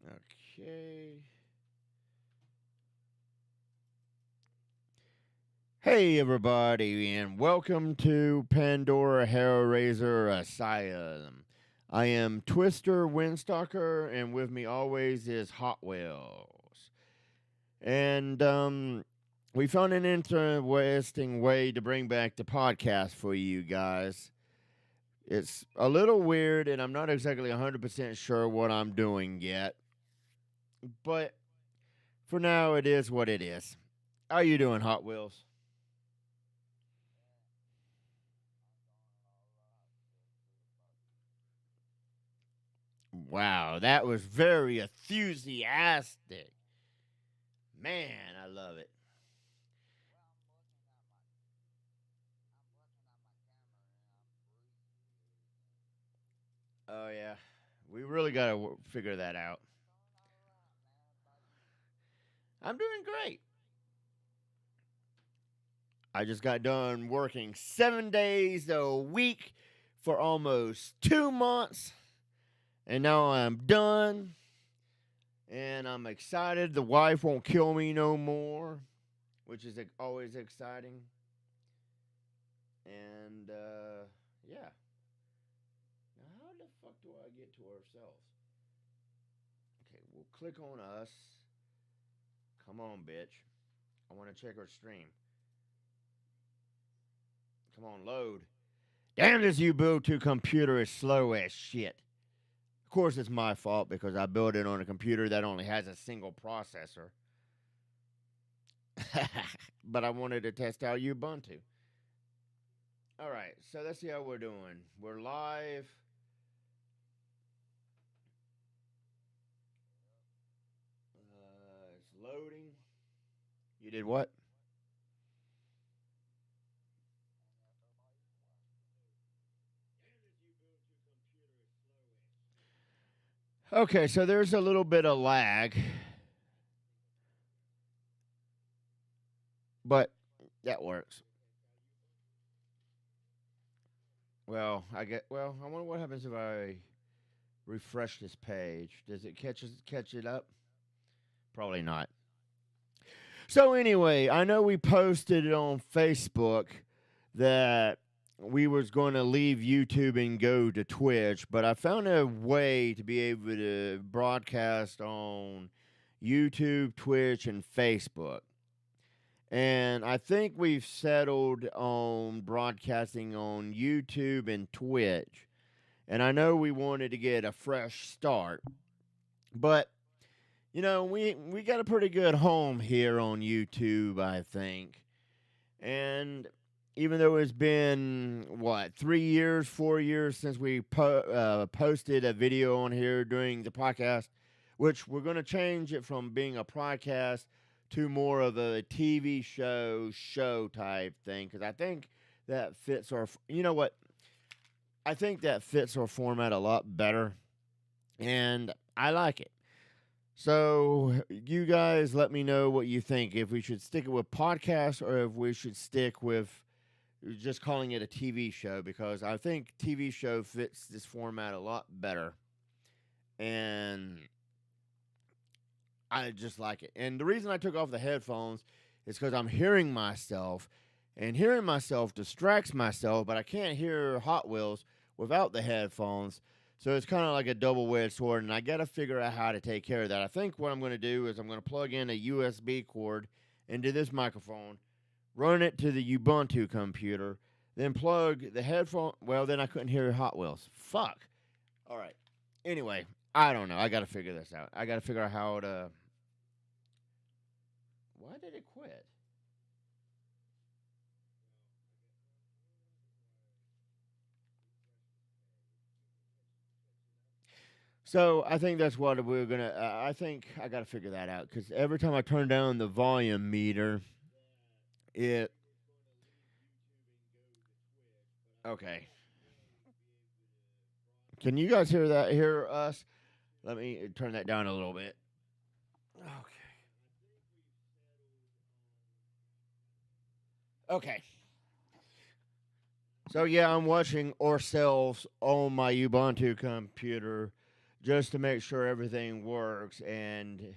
Okay. Hey, everybody, and welcome to Pandora Hellraiser Asylum. I am Twister Windstalker, and with me always is Hot Wheels. And we found an interesting way to bring back the podcast for you guys. It's a little weird, and I'm not exactly 100% sure what I'm doing yet, but for now, it is what it is. How you doing, Hot Wheels? Wow, that was very enthusiastic. Man, I love it. Oh, yeah. We really got to figure that out. I'm doing great. I just got done working 7 days a week for almost 2 months, and now I'm done, and I'm excited. The wife won't kill me no more, which is always exciting. And, yeah. Now, how the fuck do I get to ourselves? Okay, we'll click on us. Come on, bitch. I want to check our stream. Come on, load. Damn, this Ubuntu computer is slow as shit. Of course, it's my fault because I built it on a computer that only has a single processor. But I wanted to test out Ubuntu. All right, so let's see how we're doing. We're live. It's loading. You did what? Okay, so there's a little bit of lag, but that works. Well, I wonder what happens if I refresh this page. Does it catch it up? Probably not. So anyway, I know we posted it on Facebook that we was going to leave YouTube and go to Twitch, but I found a way to be able to broadcast on YouTube, Twitch, and Facebook. And I think we've settled on broadcasting on YouTube and Twitch. And I know we wanted to get a fresh start, but we got a pretty good home here on YouTube, I think. And even though it's been what 3 years, 4 years since we posted a video on here during the podcast, which we're going to change it from being a podcast to more of a TV show type thing because I think that fits our. You know what? I think that fits our format a lot better, and I like it. So, you guys let me know what you think. If we should stick it with podcasts or if we should stick with just calling it a TV show, because I think TV show fits this format a lot better. And I just like it. And the reason I took off the headphones is because I'm hearing myself, and hearing myself distracts myself, but I can't hear Hot Wheels without the headphones. So it's kind of like a double edged sword, and I got to figure out how to take care of that. I think what I'm going to do is I'm going to plug in a USB cord into this microphone, run it to the Ubuntu computer, then plug the headphone. Well, then I couldn't hear Hot Wheels. Fuck. All right. Anyway, I don't know. I got to figure this out. I got to figure out how to. Why did it quit? So I think that's what we're gonna. I think I got to figure that out because every time I turn down the volume meter, it. Okay. Can you guys hear that? Hear us? Let me turn that down a little bit. Okay. Okay. So yeah, I'm watching ourselves on my Ubuntu computer just to make sure everything works. And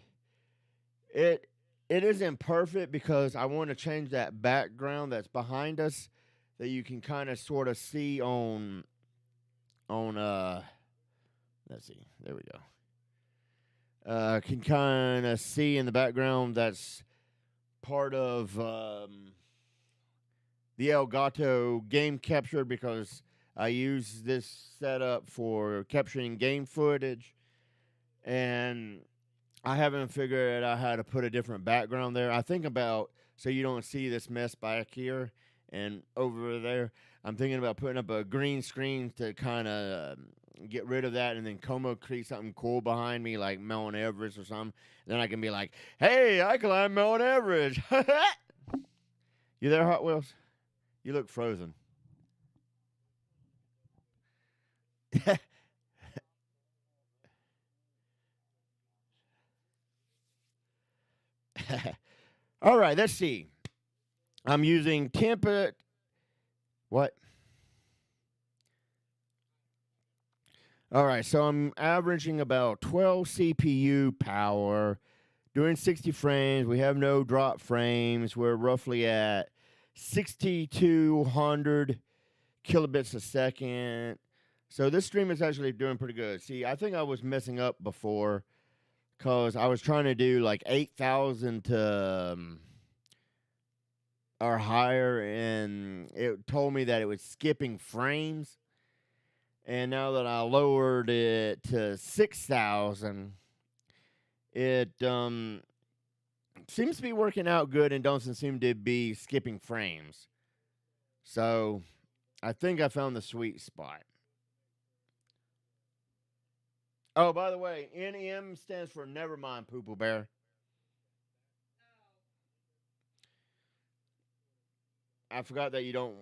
it it isn't perfect because I want to change that background that's behind us that you can kind of sort of see on let's see, there we go. Can kind of see in the background that's part of the Elgato game capture because I use this setup for capturing game footage, and I haven't figured out how to put a different background there. I think about so you don't see this mess back here and over there. I'm thinking about putting up a green screen to kind of get rid of that, and then Como create something cool behind me, like Mount Everest or something. Then I can be like, "Hey, I climbed Mount Everest." You there, Hot Wheels? You look frozen. All right, let's see. I'm using template. What? All right, so I'm averaging about 12 CPU power, doing 60 frames. We have no drop frames. We're roughly at 6,200 kilobits a second. So this stream is actually doing pretty good. See, I think I was messing up before because I was trying to do like 8,000 to or higher, and it told me that it was skipping frames. And now that I lowered it to 6,000, it seems to be working out good and doesn't seem to be skipping frames. So I think I found the sweet spot. Oh, by the way, NM stands for Never Mind, Poo Poo Bear. I forgot that you don't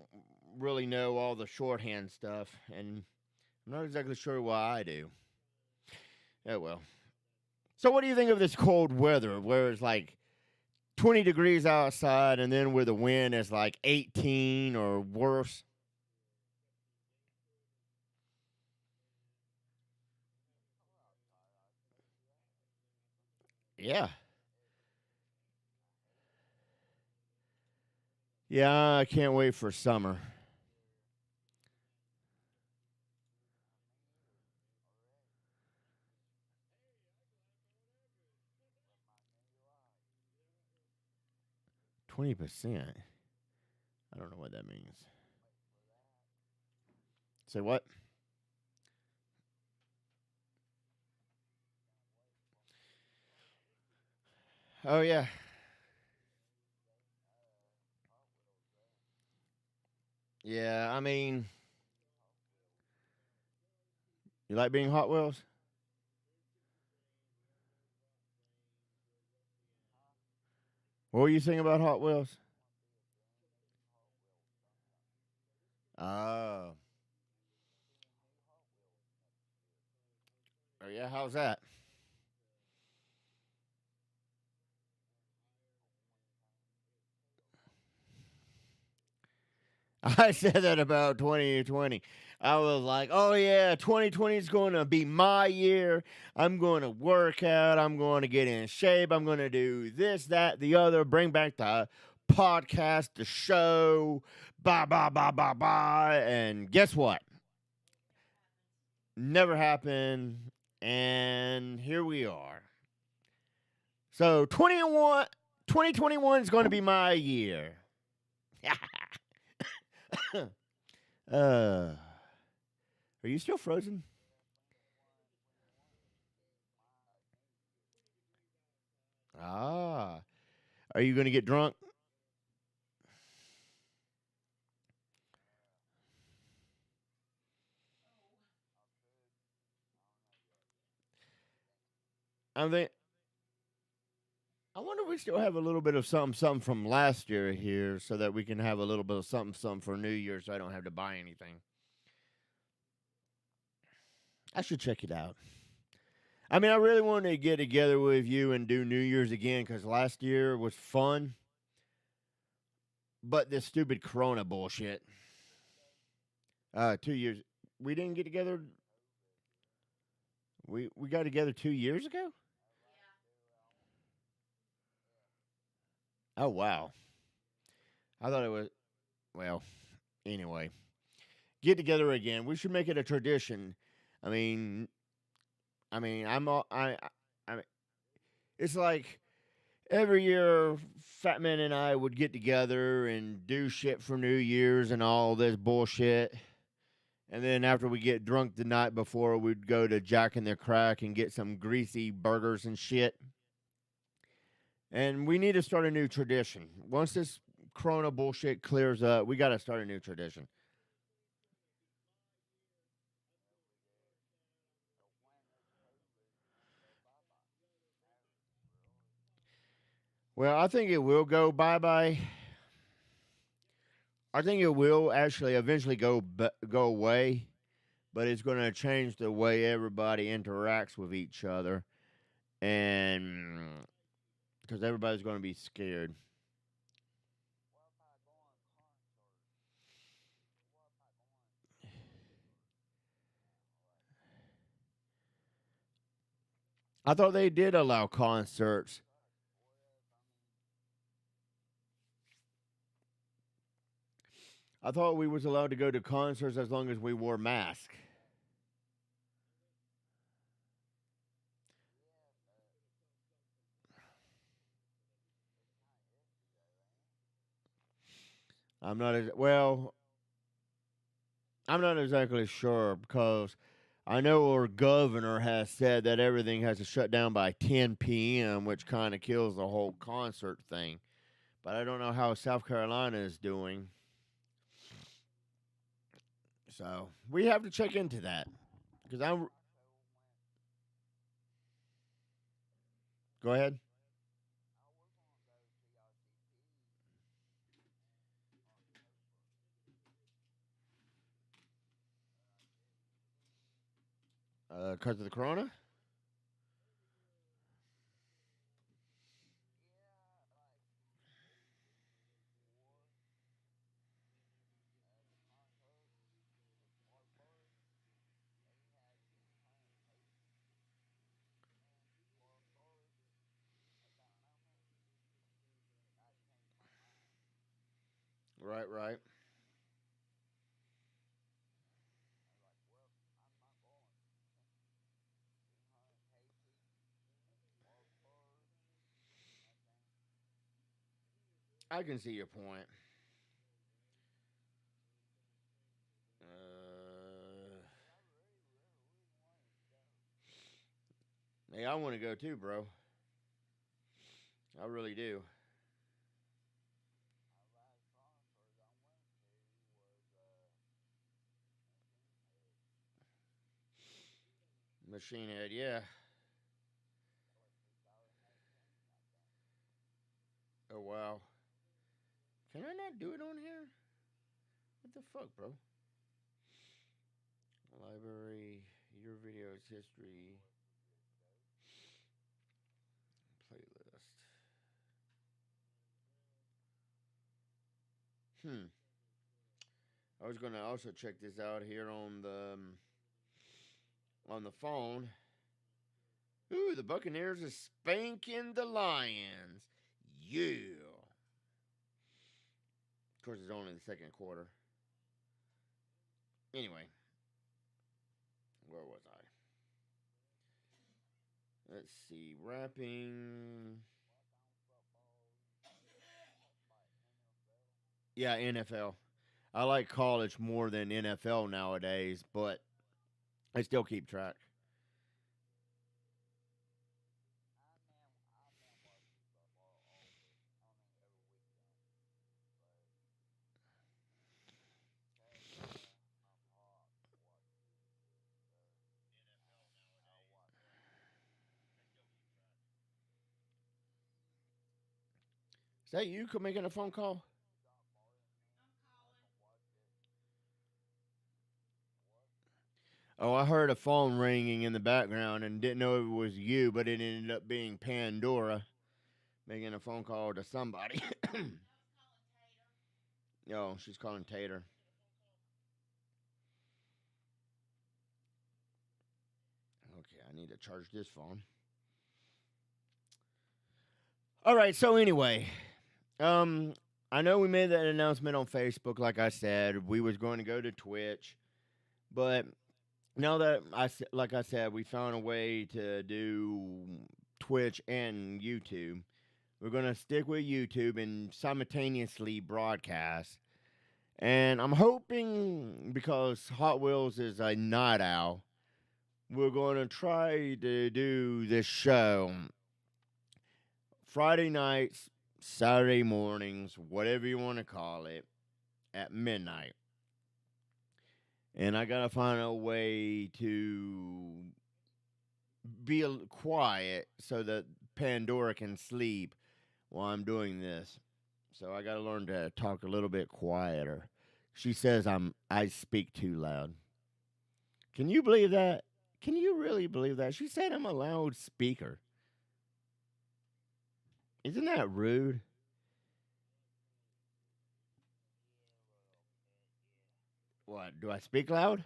really know all the shorthand stuff, and I'm not exactly sure why I do. Oh, well. So, what do you think of this cold weather where it's like 20 degrees outside and then where the wind is like 18 or worse? Yeah. Yeah, I can't wait for summer. 20%? I don't know what that means. Say what? Oh, yeah. Yeah, I mean, you like being Hot Wheels? What were you saying about Hot Wheels? Oh. Oh, yeah, how's that? I said that about 2020. I was like, oh yeah, 2020 is going to be my year. I'm going to work out. I'm going to get in shape. I'm going to do this, that, the other, bring back the podcast, the show, blah, blah, blah, blah, blah. And guess what? Never happened. And here we are. So 2021 is going to be my year. Are you still frozen? Ah. Are you going to get drunk? I think I wonder if we still have a little bit of something something from last year here so that we can have a little bit of something something for New Year so I don't have to buy anything. I should check it out. I mean, I really wanted to get together with you and do New Year's again cuz last year was fun, but this stupid corona bullshit. 2 years we didn't get together. We got together 2 years ago. Oh wow. I thought it was well. Anyway, get together again. We should make it a tradition. I mean, I'm all, I mean, it's like every year, Fat Man and I would get together and do shit for New Year's and all this bullshit. And then after we get drunk the night before, we'd go to Jack in the Crack and get some greasy burgers and shit. And we need to start a new tradition. Once this Corona bullshit clears up, we got to start a new tradition. Well, I think it will go bye bye. I think it will actually eventually go away, but it's going to change the way everybody interacts with each other, and because everybody's going to be scared. I thought they did allow concerts. I thought we was allowed to go to concerts as long as we wore masks. I'm not as well. I'm not exactly sure because I know our governor has said that everything has to shut down by 10 p.m., which kind of kills the whole concert thing. But I don't know how South Carolina is doing. So we have to check into that because I'm. Go ahead. Because of the corona. Right, right. I can see your point. Hey, I want to go too, bro. I really do. Machine Head, yeah. Oh wow. Can I not do it on here? What the fuck, bro? Library, your videos history, playlist. Hmm. I was gonna also check this out here on the phone. Ooh, the Buccaneers is spanking the Lions. Yeah. Of course, it's only the second quarter. Anyway, where was I? Let's see. Rapping. Yeah, NFL. I like college more than NFL nowadays, but I still keep track. Is that you making a phone call? Oh, I heard a phone ringing in the background and didn't know it was you, but it ended up being Pandora making a phone call to somebody. No, she's calling Tater. Okay, I I need to charge this phone. All right. So anyway, um, I know we made that announcement on Facebook. Like I said, we was going to go to Twitch, but now that like I said, we found a way to do Twitch and YouTube. We're gonna stick with YouTube and simultaneously broadcast. And I'm hoping because Hot Wheels is a night owl, we're gonna try to do this show Friday nights, Saturday mornings, whatever you want to call it, at midnight. And I gotta find a way to be quiet so that Pandora can sleep while I'm doing this. So I gotta learn to talk a little bit quieter. She says I speak too loud. Can you believe that? Can you really believe that? She said I'm a loud speaker. Isn't that rude? What? Do I speak loud?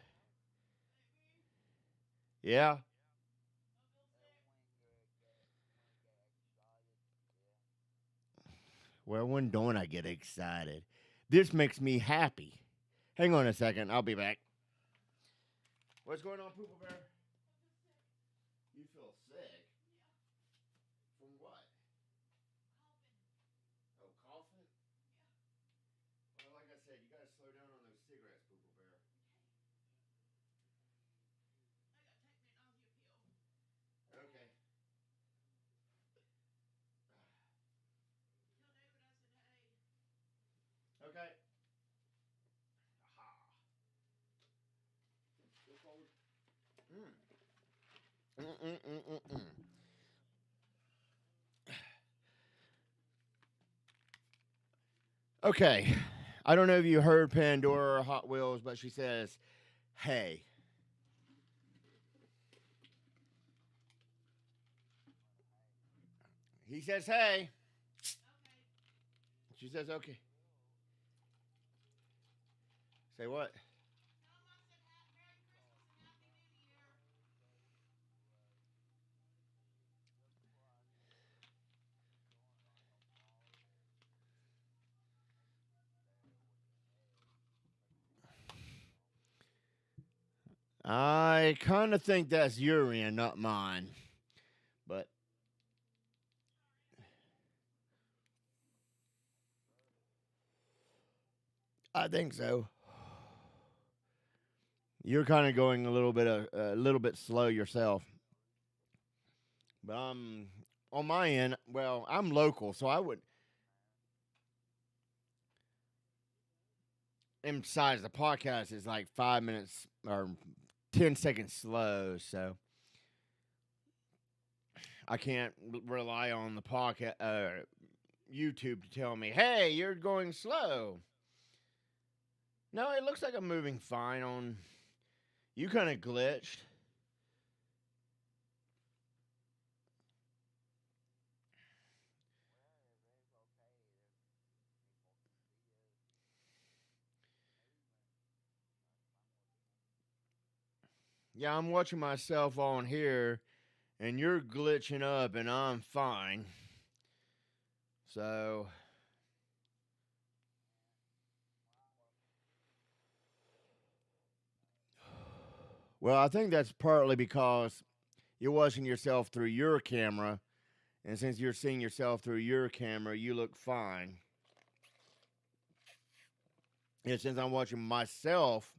Yeah. Well, when don't I get excited? This makes me happy. Hang on a second. I'll be back. What's going on, Poopa Bear? You feel sick? From what? Oh, coughing? Well, like I said, you gotta slow down on those cigarettes, Poopa Bear. Okay. Okay. Aha. Go forward. Mm. Mm-mm-mm-mm-mm. Okay. I don't know if you heard Pandora or Hot Wheels, but she says, hey. He says, hey. She says, okay. Say what? I kind of think that's your end, not mine. But I think so. You're kind of going a little bit slow yourself. But on my end, well, I'm local, so I would emphasize the podcast is like 5 minutes or 10 seconds slow, so I can't rely on the podcast YouTube to tell me, "Hey, you're going slow." No, it looks like I'm moving fine on. You kind of glitched. Yeah, I'm watching myself on here, and you're glitching up, and I'm fine. So, well, I think that's partly because you're watching yourself through your camera, and since you're seeing yourself through your camera, you look fine. And since I'm watching myself,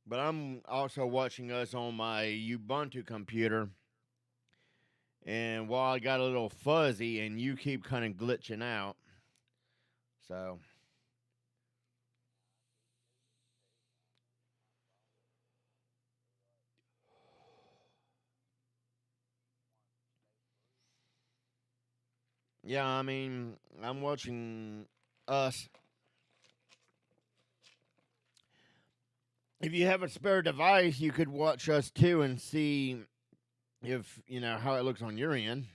but I'm also watching us on my Ubuntu computer, and while I got a little fuzzy, and you keep kind of glitching out, so yeah, I mean, I'm watching us. If you have a spare device, you could watch us too and see if you know how it looks on your end.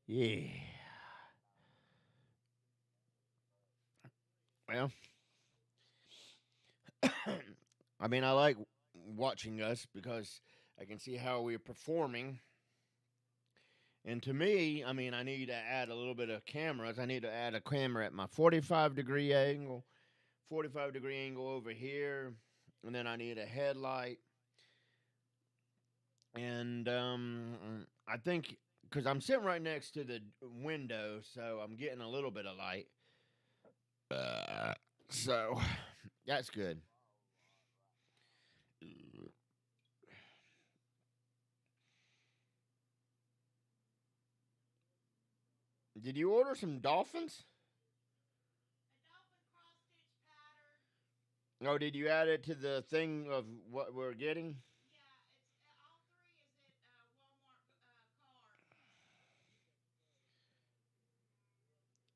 Yeah. Well, I mean, I like watching us because I can see how we're performing. And to me, I mean, I need to add a little bit of cameras. I need to add a camera at my 45-degree angle, 45-degree angle over here, and then I need a headlight. And I think because I'm sitting right next to the window, so I'm getting a little bit of light. So that's good. Did you order some dolphins? Oh, did you add it to the thing of what we're getting?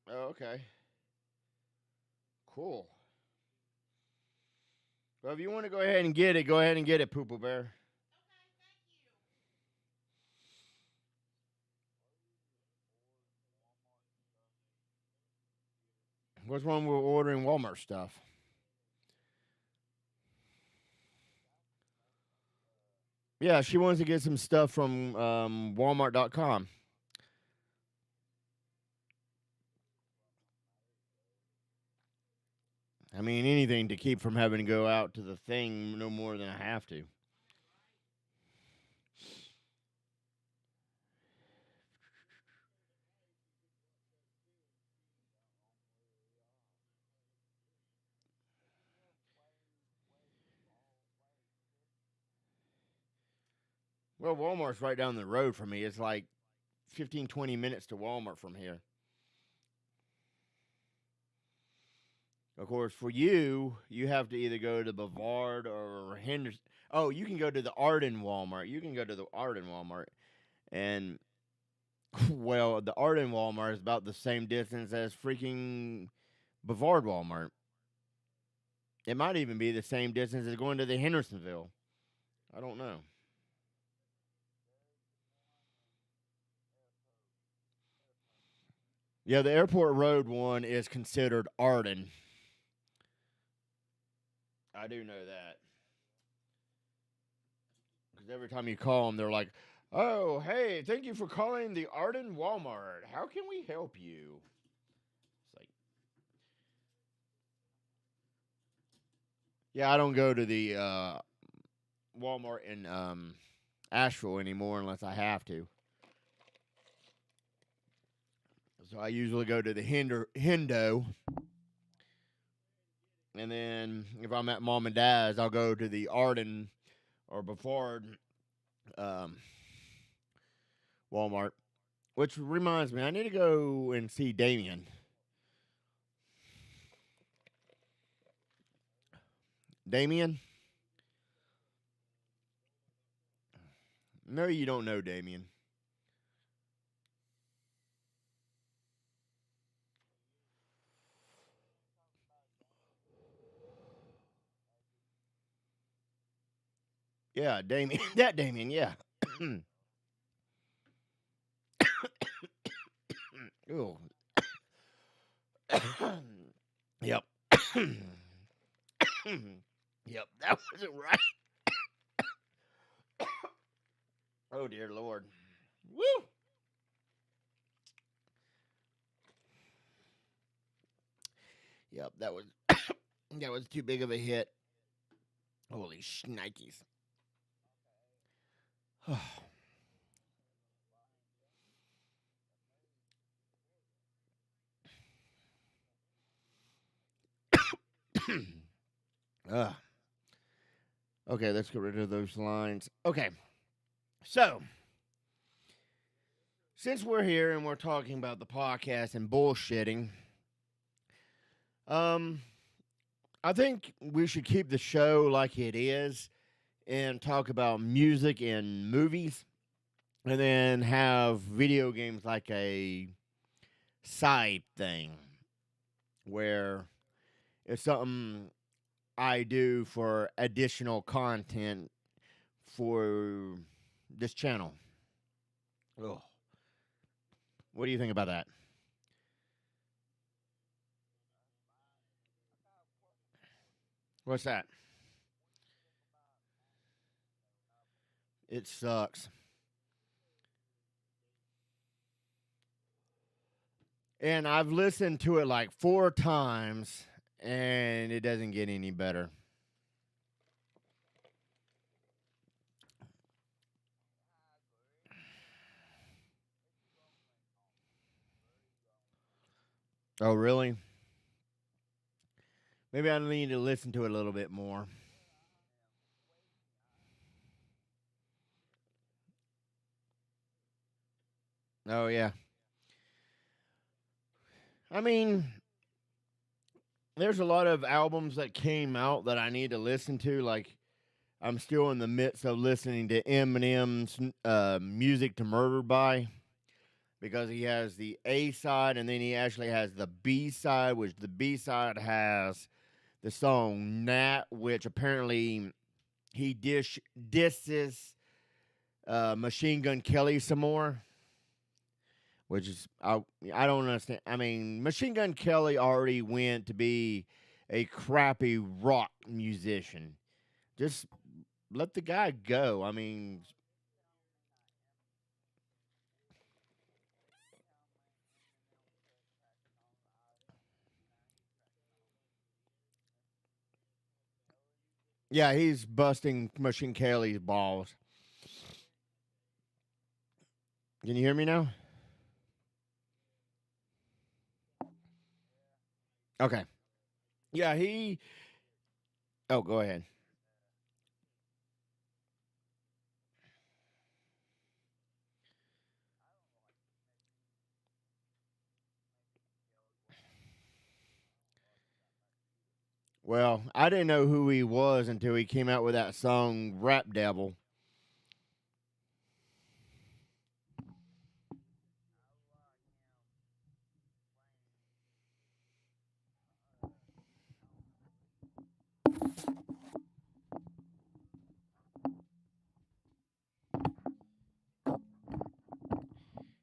Oh, okay. Cool. Well, if you want to go ahead and get it, go ahead and get it, Poople Bear. What's wrong with ordering Walmart stuff? Yeah, she wants to get some stuff from Walmart.com. I mean, anything to keep from having to go out to the thing no more than I have to. Well, Walmart's right down the road from me. It's like 15, 20 minutes to Walmart from here. Of course, for you, you have to either go to Bavard or Henderson. Oh, you can go to the Arden Walmart. You can go to the Arden Walmart. And, well, the Arden Walmart is about the same distance as freaking Bavard Walmart. It might even be the same distance as going to the Hendersonville. I don't know. Yeah, the Airport Road one is considered Arden. I do know that. Because every time you call them, they're like, "Oh, hey, thank you for calling the Arden Walmart. How can we help you?" It's like, yeah, I don't go to the Walmart in Asheville anymore unless I have to. So I usually go to the Hendo, and then if I'm at mom and dad's, I'll go to the Arden or Before um, Walmart. Which reminds me, I need to go and see Damien. Damien? No, you don't know Damien. Yeah, Damien. That Damien, yeah. Ooh. Yep. Yep, that wasn't right. Oh dear Lord. Woo! Yep, that was too big of a hit. Holy shnikes. uh, okay, let's get rid of those lines. Okay, so since we're here and we're talking about the podcast and bullshitting, um, I think we should keep the show like it is and talk about music and movies, and then have video games like a side thing where it's something I do for additional content for this channel. Ugh. What do you think about that? What's that? It sucks. And I've listened to it like 4 times, and it doesn't get any better. Oh, really? Maybe I need to listen to it a little bit more. Oh, yeah. I mean, there's a lot of albums that came out that I need to listen to. Like, I'm still in the midst of listening to Eminem's Music to Murder by, because he has the A side and then he actually has the B side, which the B side has the song Nat, which apparently he disses Machine Gun Kelly some more, which is I don't understand. I mean, Machine Gun Kelly already went to be a crappy rock musician. Just let the guy go. I mean, yeah, he's busting Machine Kelly's balls. Can you hear me now? Okay. Yeah, he. Oh, go ahead. Well, I didn't know who he was until he came out with that song "Rap Devil."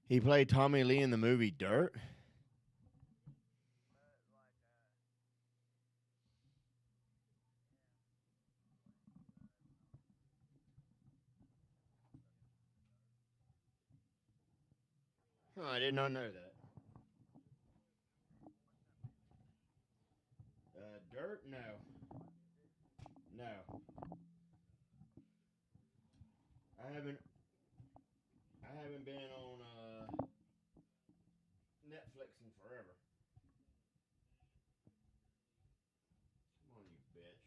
He played Tommy Lee in the movie Dirt. Oh, I did not know that. Dirt? No, no. I haven't. I haven't been on Netflix in forever. Come on, you bitch.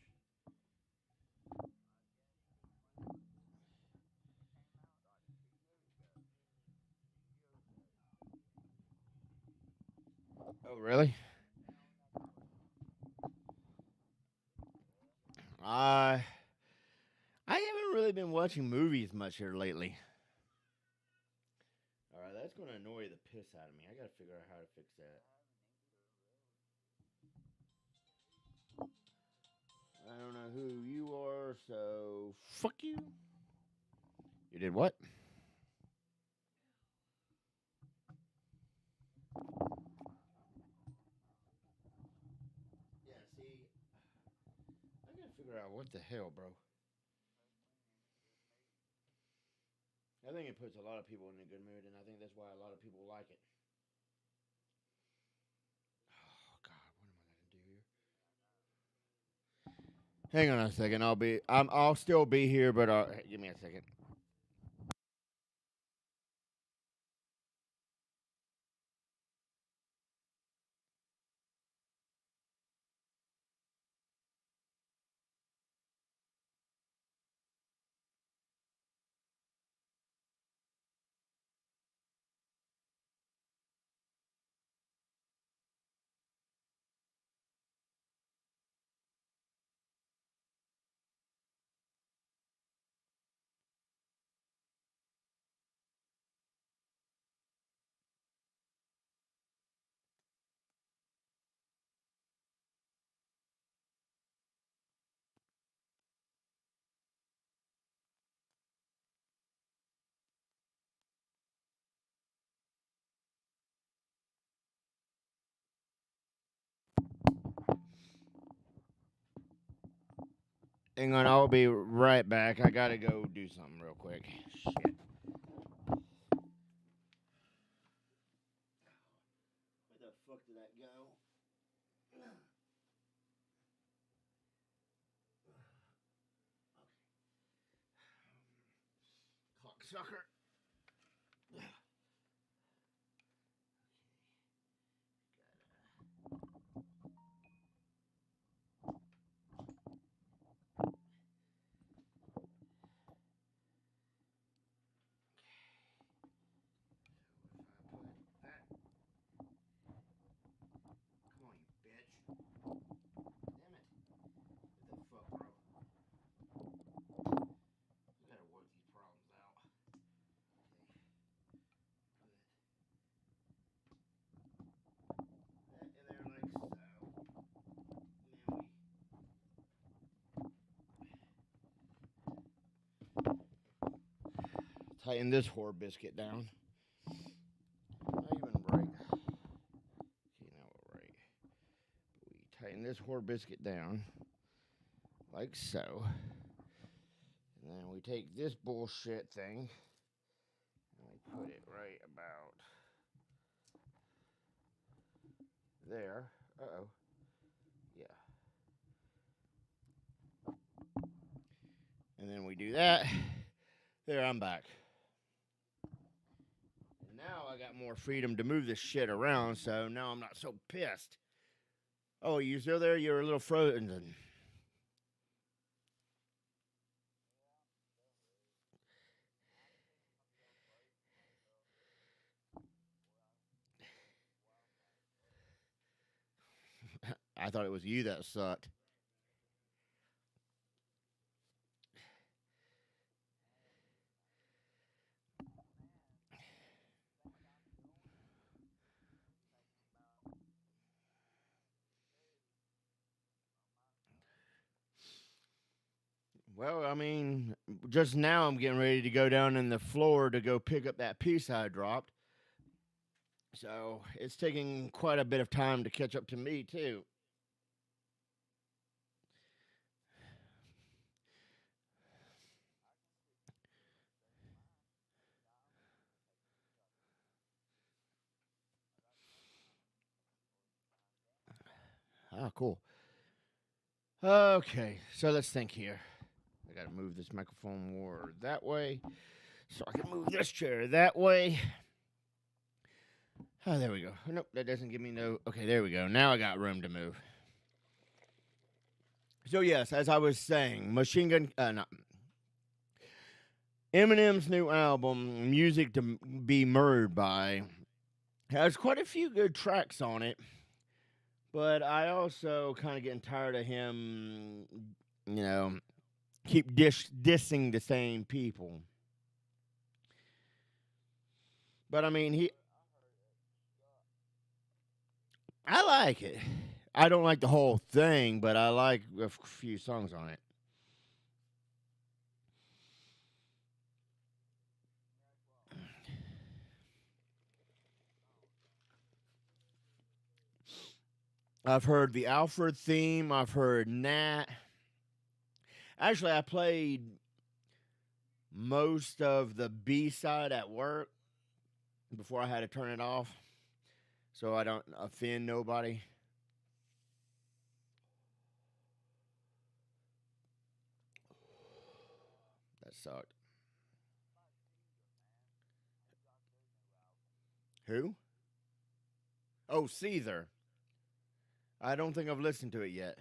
Oh, really? I I haven't really been watching movies much here lately. All right, that's going to annoy the piss out of me. I got to figure out how to fix that. I don't know who you are, so fuck you. You did what? Yeah, see, I got to figure out what the hell, bro. I think it puts a lot of people in a good mood, and I think that's why a lot of people like it. Oh God, what am I gonna do here? Hang on a second. I'll still be here, but give me a second. Hang on, I'll be right back. I gotta go do something real quick. Shit. Where the fuck did that go? Cocksucker. Come on, you bitch. Damn it. What the fuck, bro? I gotta work these problems out. Put that in there like so. And then we tighten this whore biscuit down. Not even right. Okay, now we're right. We tighten this whore biscuit down like so. And then we take this bullshit thing and we put it right about there. Uh-oh. Yeah. And then we do that. There, I'm back. And now I got more freedom to move this shit around, so now I'm not so pissed. Oh, you still there? You're a little frozen. I thought it was you that sucked. Well, I mean, just now I'm getting ready to go down in the floor to go pick up that piece I dropped. So it's taking quite a bit of time to catch up to me, too. Ah, cool. Okay, so let's think here. I gotta move this microphone more that way so I can move this chair that way. Oh, there we go. Nope, that doesn't give me no. Okay, there we go. Now I got room to move. So yes, as I was saying, Machine Gun, not Eminem's new album, Music to Be Murdered By, has quite a few good tracks on it. But I also kind of getting tired of him, you know, keep dissing the same people. But I mean, I like it. I don't like the whole thing, but I like a few songs on it. I've heard the Alfred theme. I've heard Nat. Actually, I played most of the B side at work before I had to turn it off so I don't offend nobody. That sucked. Who? Oh, Caesar. I don't think I've listened to it yet.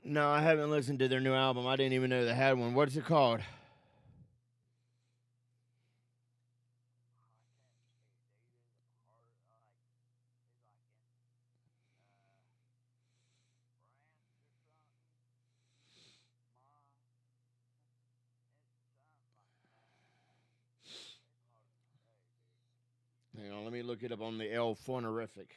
No, I haven't listened to their new album. I didn't even know they had one. What's it called? Hang on, let me look it up on the L Phonerific.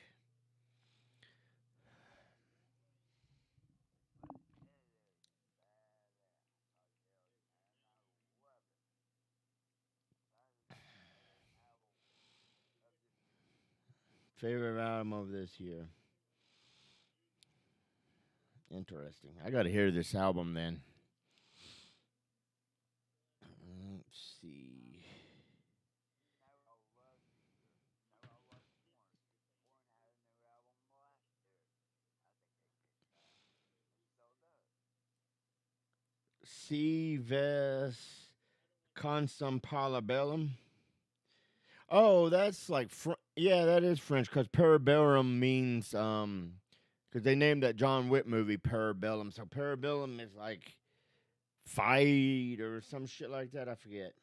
Favorite album of this year. Interesting. I got to hear this album then. Let's see. Si ves consum parabellum. Oh, that's like yeah, that is French because parabellum means because they named that John Wick movie Parabellum. So parabellum is like fight or some shit like that. I forget.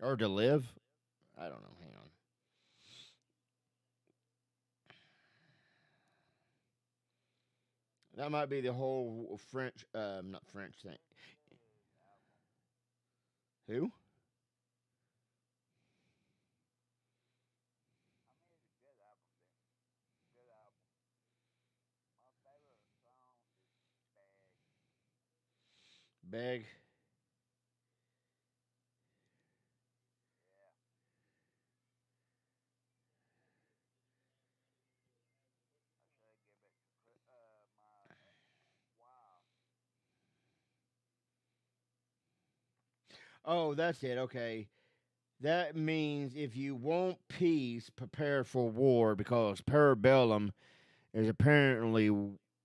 Or to live. I don't know. Hang on. That might be the whole French, not French thing. Who? Beg. Oh, that's it. Okay. That means if you want peace, prepare for war because parabellum is apparently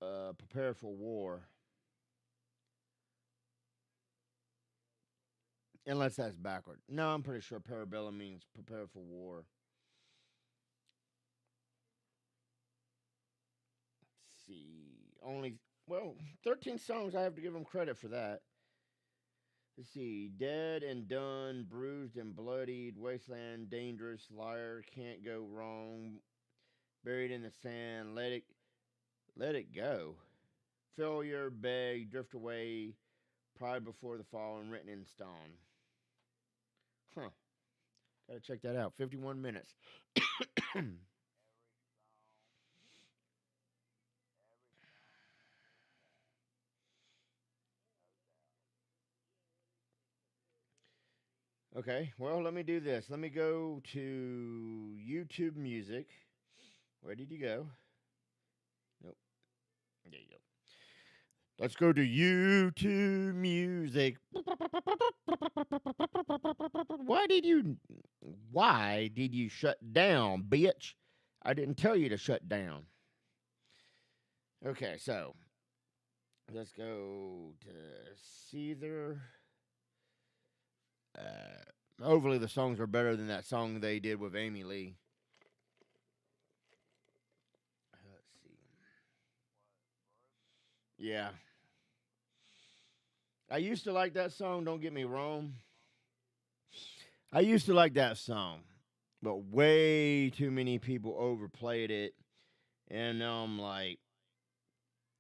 prepare for war. Unless that's backward. No, I'm pretty sure parabellum means prepare for war. Let's see. Only, well, 13 songs. I have to give them credit for that. Let's see. Dead and done, bruised and bloodied, wasteland, dangerous, liar, can't go wrong, buried in the sand, let it go. Failure, beg, drift away, pride before the fall, and written in stone. Huh. Gotta check that out. 51 minutes. Okay, well, let me do this. Let me go to YouTube Music. Where did you go? Nope. There you go. Let's go to YouTube Music. Why did you why did you shut down, bitch? I didn't tell you to shut down. Okay, so let's go to Caesar. Hopefully the songs are better than that song they did with Amy Lee. Let's see. Yeah. I used to like that song, don't get me wrong. I used to like that song, but way too many people overplayed it. And now I'm like,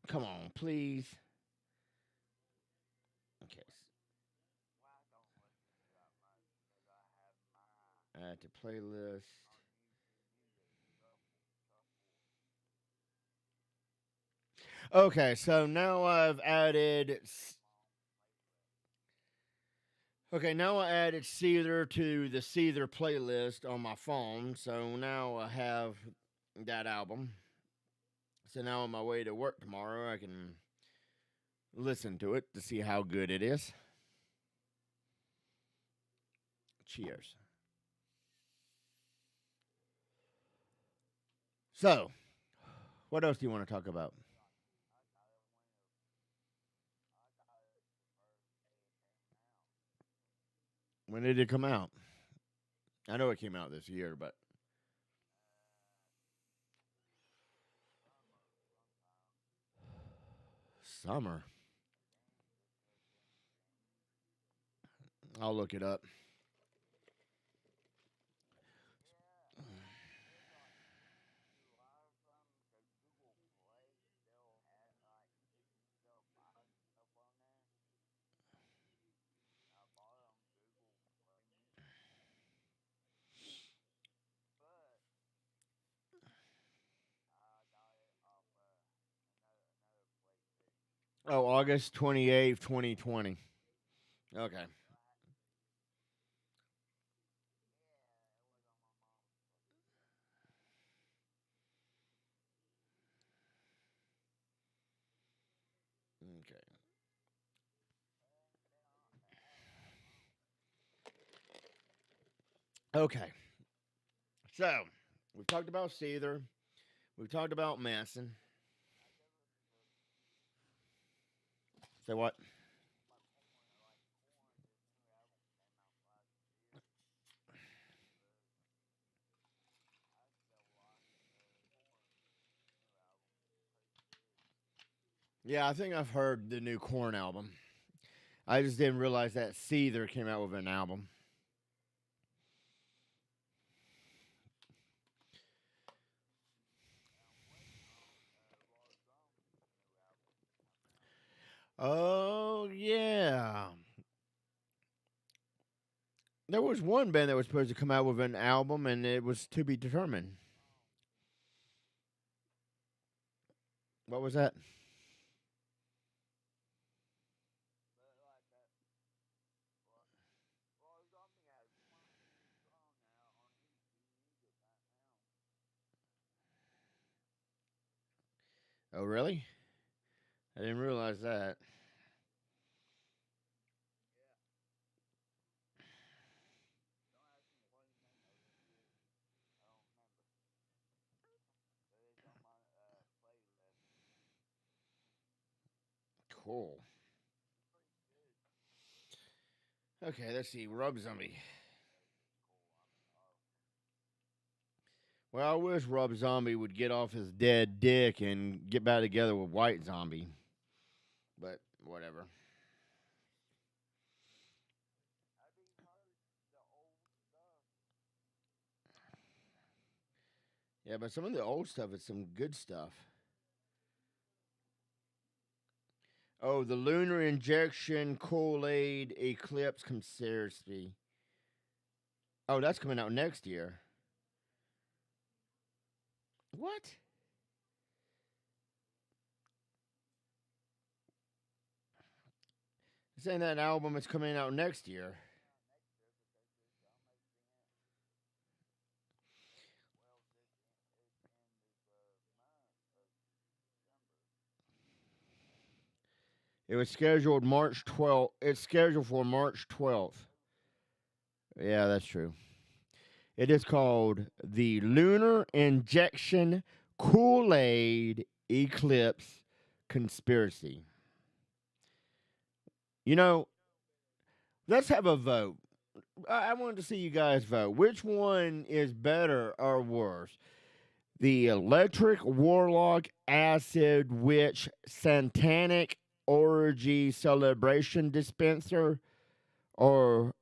come on, please. Okay. Add to playlist. Okay, so now I've added. Okay, now I added Seether to the Seether playlist on my phone. So now I have that album. So now on my way to work tomorrow, I can listen to it to see how good it is. Cheers. So, what else do you want to talk about? When did it come out? I know it came out this year, but summer. I'll look it up. Oh, August 28th, 2020. Okay. Okay. So we've talked about Seether. We've talked about Manson. Say what? Yeah, I think I've heard the new Corn album. I just didn't realize that Seether came out with an album. Oh yeah, there was one band that was supposed to come out with an album, and it was to be determined. What was that? Oh really? I didn't realize that. Cool. Okay, let's see. Rob Zombie. Well, I wish Rob Zombie would get off his dead dick and get back together with White Zombie. But whatever. Yeah, but some of the old stuff is some good stuff. Oh, the Lunar Injection Kool Aid Eclipse Conspiracy. Oh, that's coming out next year. What? Saying that album is coming out next year. It was scheduled March 12th. It's scheduled for March 12th. Yeah, that's true. It is called the Lunar Injection Kool Aid Eclipse Conspiracy. You know, let's have a vote. I wanted to see you guys vote. Which one is better or worse? The Electric Warlock Acid Witch Satanic Orgy Celebration Dispenser or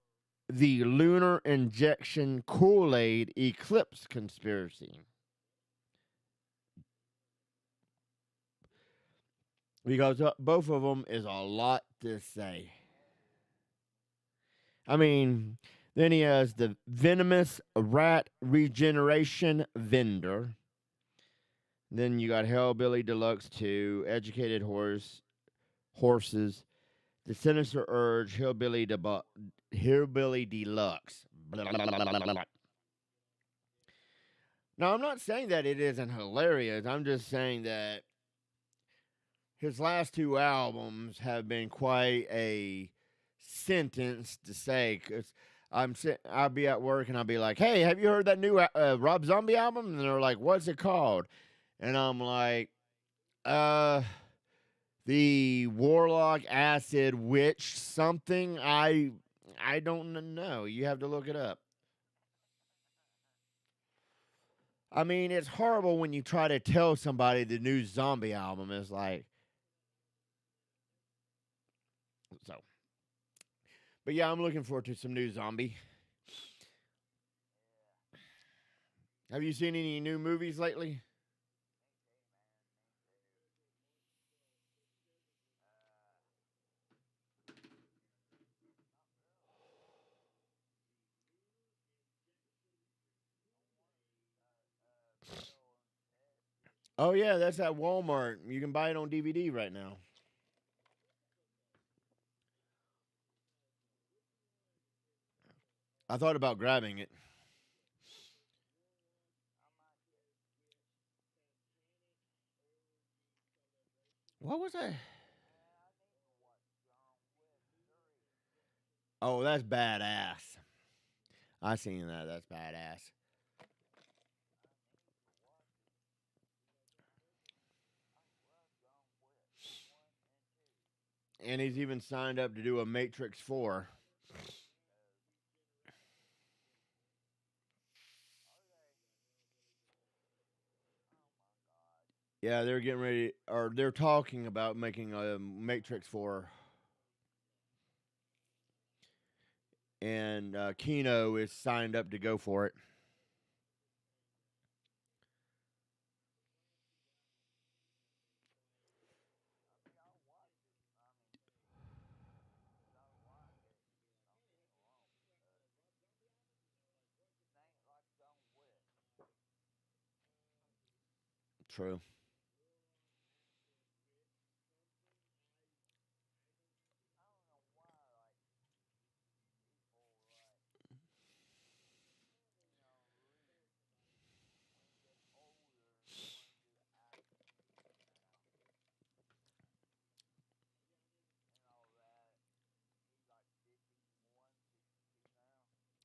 the Lunar Injection Kool Aid Eclipse Conspiracy? Because both of them is a lot to say. I mean, then he has the Venomous Rat Regeneration Vendor. Then you got Hellbilly Deluxe 2, Educated Horses, The Sinister Urge, Hillbilly Deluxe. Blah, blah, blah, blah, blah. Now, I'm not saying that it isn't hilarious. I'm just saying that his last two albums have been quite a sentence to say. Cause I'll be at work and I'll be like, "Hey, have you heard that new Rob Zombie album?" And they're like, "What's it called?" And I'm like, "Uh, the Warlock Acid Witch something. I don't know. You have to look it up." I mean, it's horrible when you try to tell somebody the new zombie album is like so. But yeah, I'm looking forward to some new zombie. Have you seen any new movies lately? Oh yeah, that's at Walmart. You can buy it on DVD right now. I thought about grabbing it. What was that? Oh, that's badass. I seen that. That's badass. And he's even signed up to do a Matrix 4. Yeah, they're getting ready, or they're talking about making a Matrix 4. And Kino is signed up to go for it. True.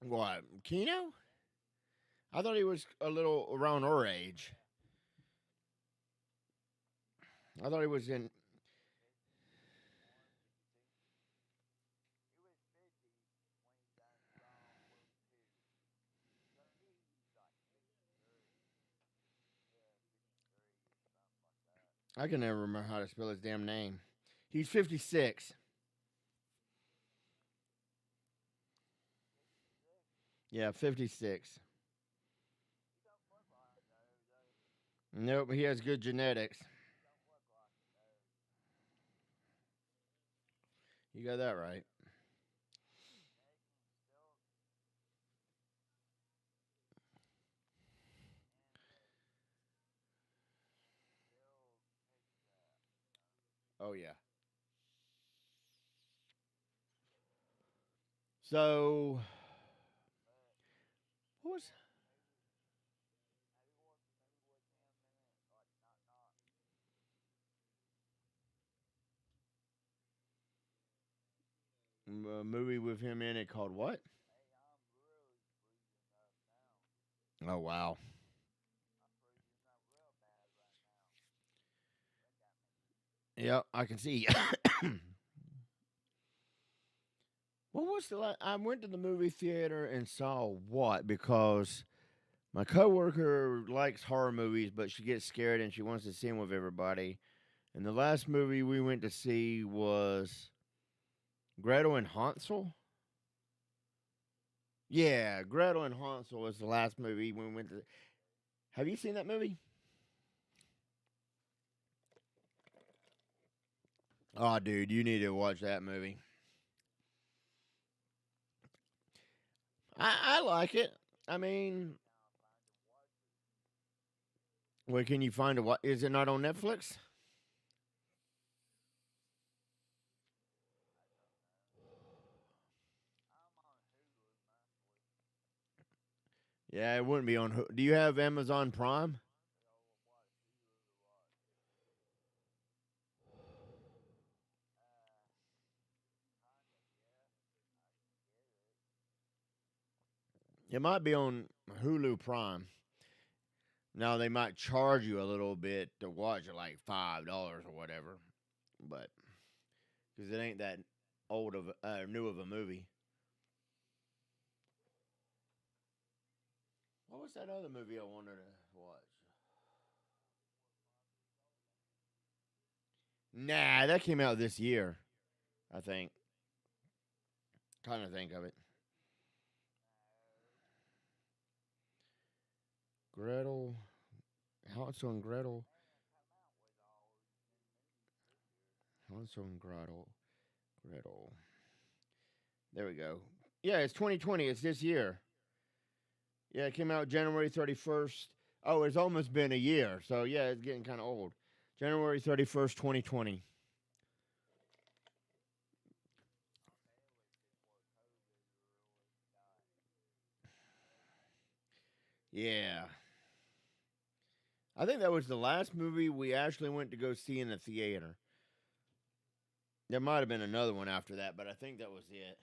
What? Kino? I thought he was a little around our age. I thought he was in. I can never remember how to spell his damn name. He's 56. Yeah, 56. Nope, he has good genetics. You got that right. Oh, yeah. So, what was a movie with him in it called what? Oh, wow. Yep, I can see. What was the last? I went to the movie theater and saw what? Because my coworker likes horror movies, but she gets scared and she wants to see them with everybody. And the last movie we went to see was Gretel and Hansel. Yeah, Gretel and Hansel was the last movie we went to. Have you seen that movie? Oh, dude, you need to watch that movie. I like it. I mean, where can you find it? What is it not on Netflix? Yeah, it wouldn't be on. Do you have Amazon Prime? It might be on Hulu Prime. Now they might charge you a little bit to watch it, like $5 or whatever, but because it ain't that old of new of a movie. What was that other movie I wanted to watch? Nah, that came out this year. I think. Trying to think of it. Gretel, Hansel and Gretel, Hansel and Gretel, Gretel. There we go. Yeah, it's 2020. It's this year. Yeah, it came out January 31st. Oh, it's almost been a year. So yeah, it's getting kind of old. January 31st, 2020. Yeah. I think that was the last movie we actually went to go see in the theater. There might have been another one after that, but I think that was it.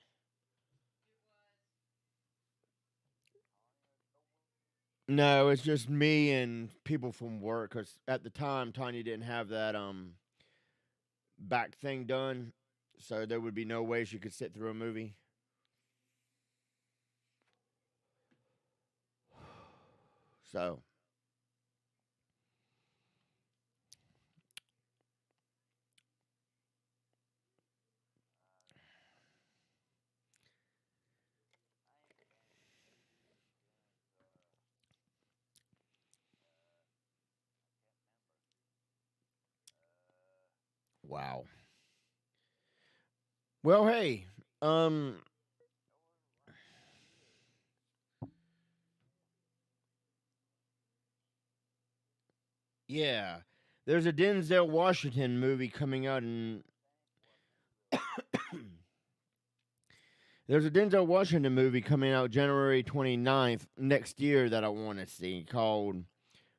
No, it's just me and people from work. Cause at the time, Tanya didn't have that back thing done, so there would be no way she could sit through a movie. So, wow. Well, hey, um, yeah, there's a Denzel Washington movie coming out in. There's a Denzel Washington movie coming out January 29th next year that I want to see called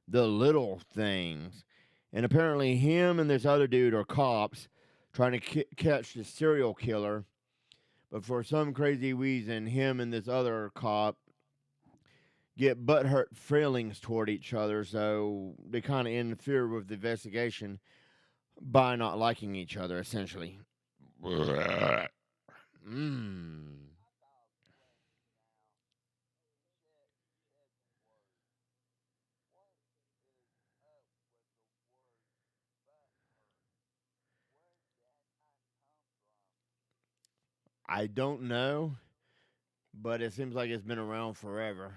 The Little Things. And apparently, him and this other dude are cops trying to catch the serial killer. But for some crazy reason, him and this other cop get butthurt feelings toward each other. So they kind of interfere with the investigation by not liking each other, essentially. Mm. I don't know, but it seems like it's been around forever.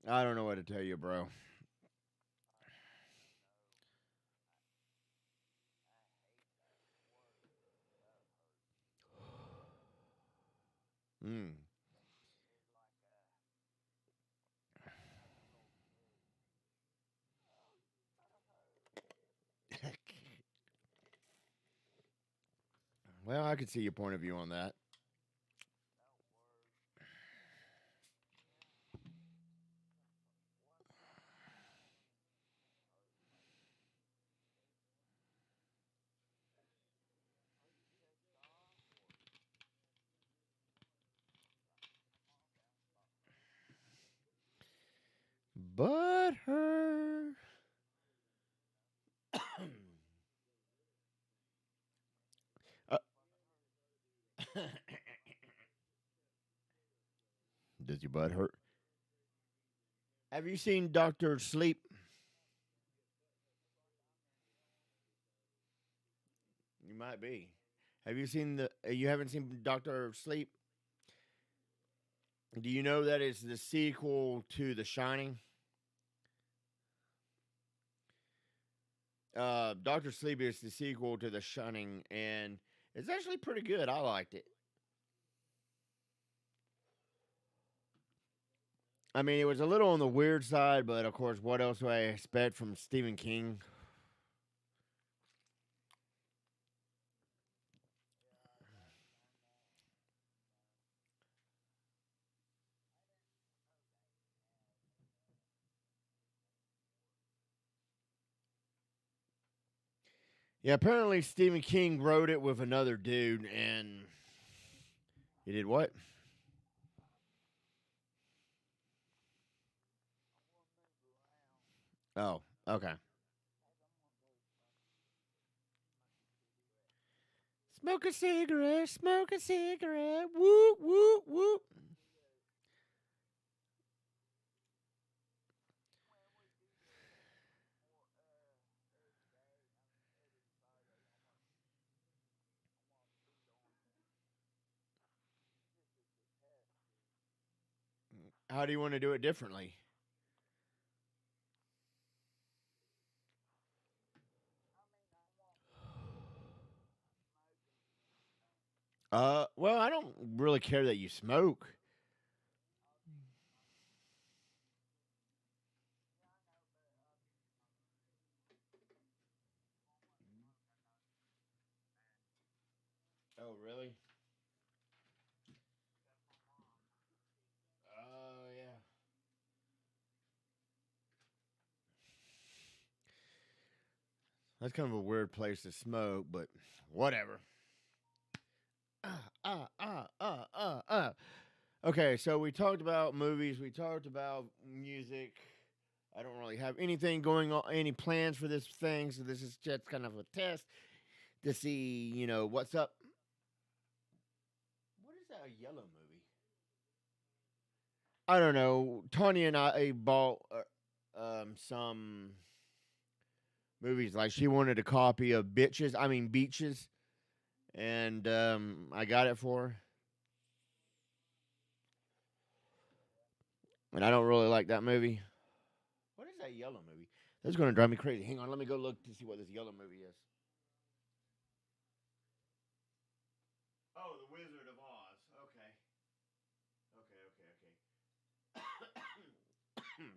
I don't know what to tell you, bro. Mm. Well, I could see your point of view on that. But her. uh, Does your butt hurt? Have you seen Doctor Sleep? You might be. Have you seen the? You haven't seen Doctor Sleep? Do you know that it's the sequel to The Shining? Doctor Sleep is the sequel to The Shining, and it's actually pretty good. I liked it. I mean, it was a little on the weird side, but of course, what else would I expect from Stephen King? Yeah, apparently Stephen King wrote it with another dude, and he did what? Oh, okay. Smoke a cigarette, whoop, whoop, whoop. How do you want to do it differently? Well, I don't really care that you smoke. Oh, really? Oh, yeah. That's kind of a weird place to smoke, but whatever. Ah, ah, ah, ah, ah. Okay, so we talked about movies, we talked about music. I don't really have anything going on, any plans for this thing, so this is just kind of a test to see, what's up. What is that, a yellow movie? I don't know. Tanya and I bought some movies. Like she wanted a copy of Beaches, and I got it for her. And I don't really like that movie. What is that yellow movie? That's going to drive me crazy. Hang on, let me go look to see what this yellow movie is. Oh, The Wizard of Oz. Okay. Okay.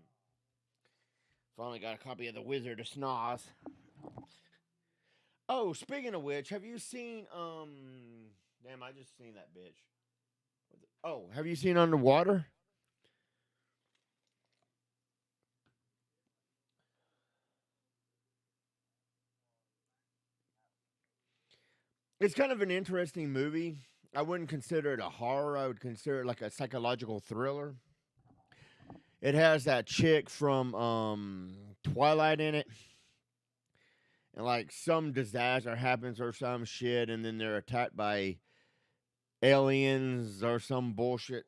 Finally got a copy of The Wizard of Snoz. Oh, speaking of which, have you seen damn, I just seen that bitch. Oh, have you seen Underwater? It's kind of an interesting movie. I wouldn't consider it a horror. I would consider it like a psychological thriller. It has that chick from Twilight in it. And like some disaster happens or some shit and then they're attacked by aliens or some bullshit.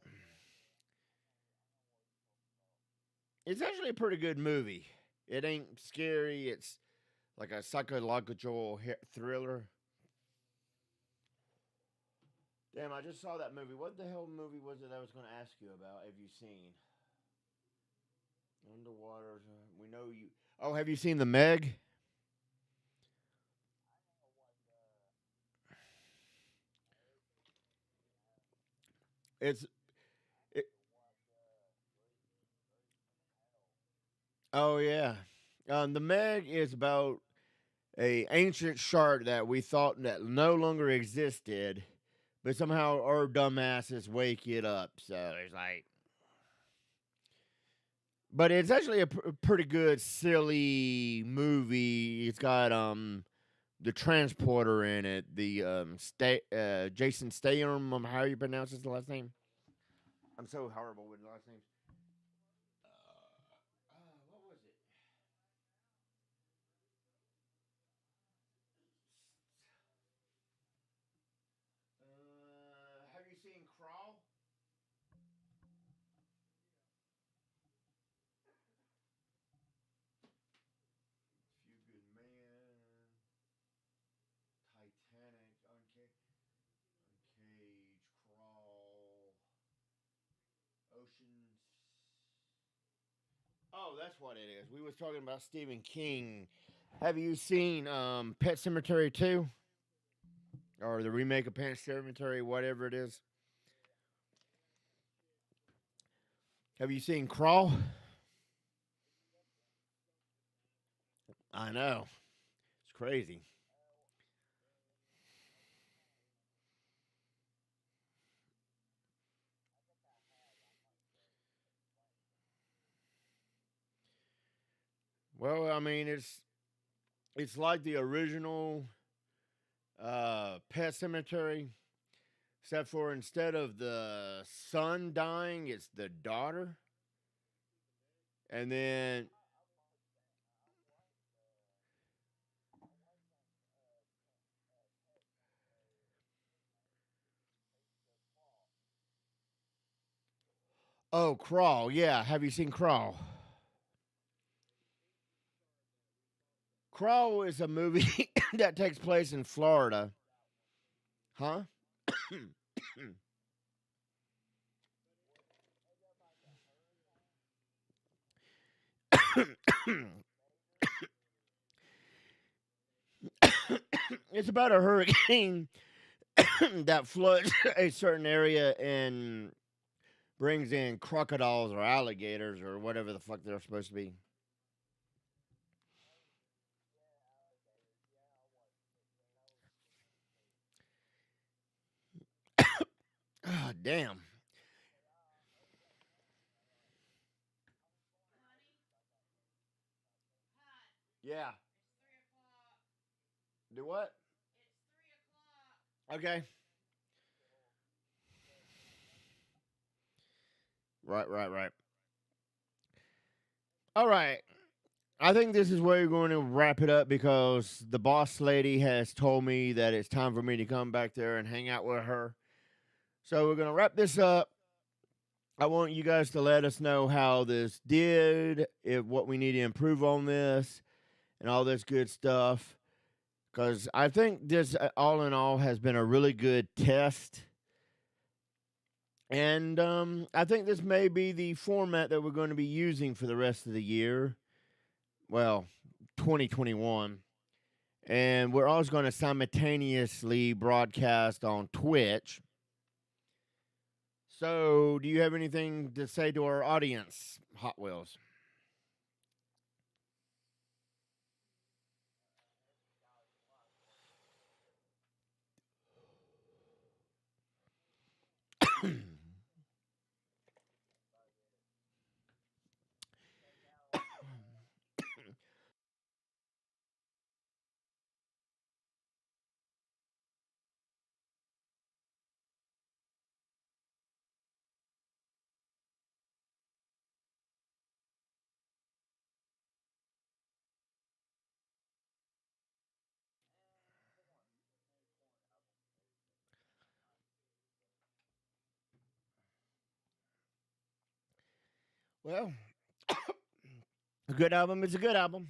It's actually a pretty good movie. It ain't scary. It's like a psychological thriller. Damn, I just saw that movie. What the hell movie was it I was going to ask you about? Have you seen Underwater? We know you. Oh, have you seen The Meg? It's it, oh yeah. The Meg is about a ancient shark that we thought that no longer existed, but somehow our dumbasses wake it up. So it's like, but it's actually a pretty good, silly movie. It's got the transporter in it. The Jason Statham. How you pronounce his last name? I'm so horrible with last names. What was it? Have you seen Crawl? Few Good Man, Titanic, Uncaged, Crawl, Oceans. Oh, that's what it is. We was talking about Stephen King. Have you seen Pet Cemetery 2? Or the remake of Pet Cemetery, whatever it is? Have you seen Crawl? I know. It's crazy. Well, I mean, it's like the original Pet Cemetery, except for instead of the son dying, it's the daughter. And then, oh, Crawl. Yeah, have you seen Crawl? Crawl is a movie that takes place in Florida. Huh? It's about a hurricane that floods a certain area and brings in crocodiles or alligators or whatever the fuck they're supposed to be. Damn. Yeah. Do what? Okay. Right, right, right. All right. I think this is where we're going to wrap it up because the boss lady has told me that it's time for me to come back there and hang out with her. So we're going to wrap this up. I want you guys to let us know how this did, if what we need to improve on this, and all this good stuff. Because I think this, all in all, has been a really good test. And I think this may be the format that we're going to be using for the rest of the year. Well, 2021. And we're also going to simultaneously broadcast on Twitch. So, do you have anything to say to our audience, Hot Wheels? Well, a good album is a good album.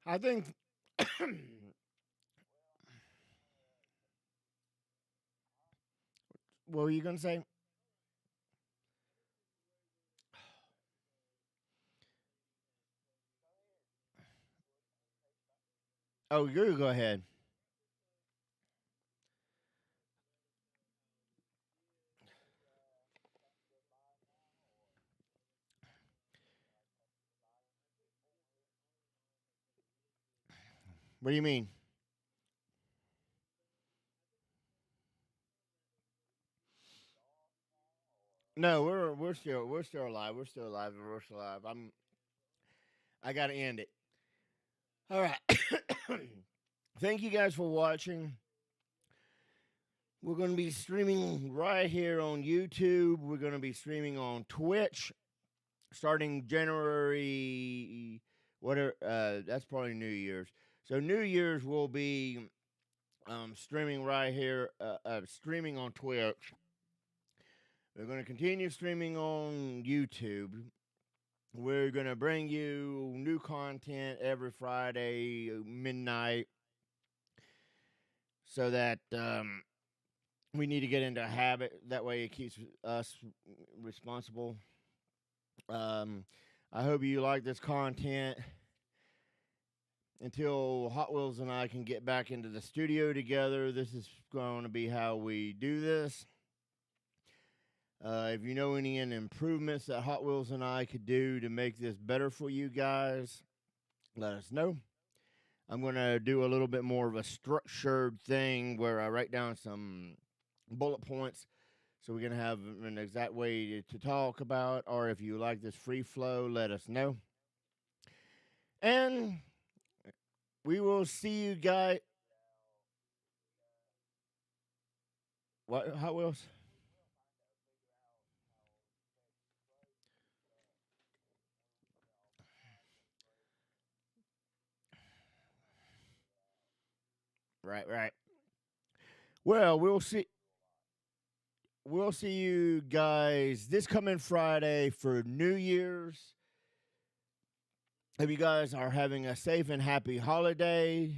I think. What were you going to say? Oh, you go ahead. What do you mean? No, we're still alive. We're still alive. We're still alive. I gotta end it. All right. Thank you guys for watching. We're gonna be streaming right here on YouTube. We're gonna be streaming on Twitch starting January. Whatever. That's probably New Year's. So New Year's will be streaming right here. Streaming on Twitch. We're gonna continue streaming on YouTube. We're going to bring you new content every Friday, midnight, so that we need to get into a habit. That way it keeps us responsible. Um, I hope you like this content. Until Hot Wheels and I can get back into the studio together, this is going to be how we do this. If you know any improvements that Hot Wheels and I could do to make this better for you guys, let us know. I'm going to do a little bit more of a structured thing where I write down some bullet points so we can have an exact way to talk about. Or if you like this free flow, let us know. And we will see you guys. What? Hot Wheels? Right, right. Well, we'll see. We'll see you guys this coming Friday for New Year's. Hope you guys are having a safe and happy holiday.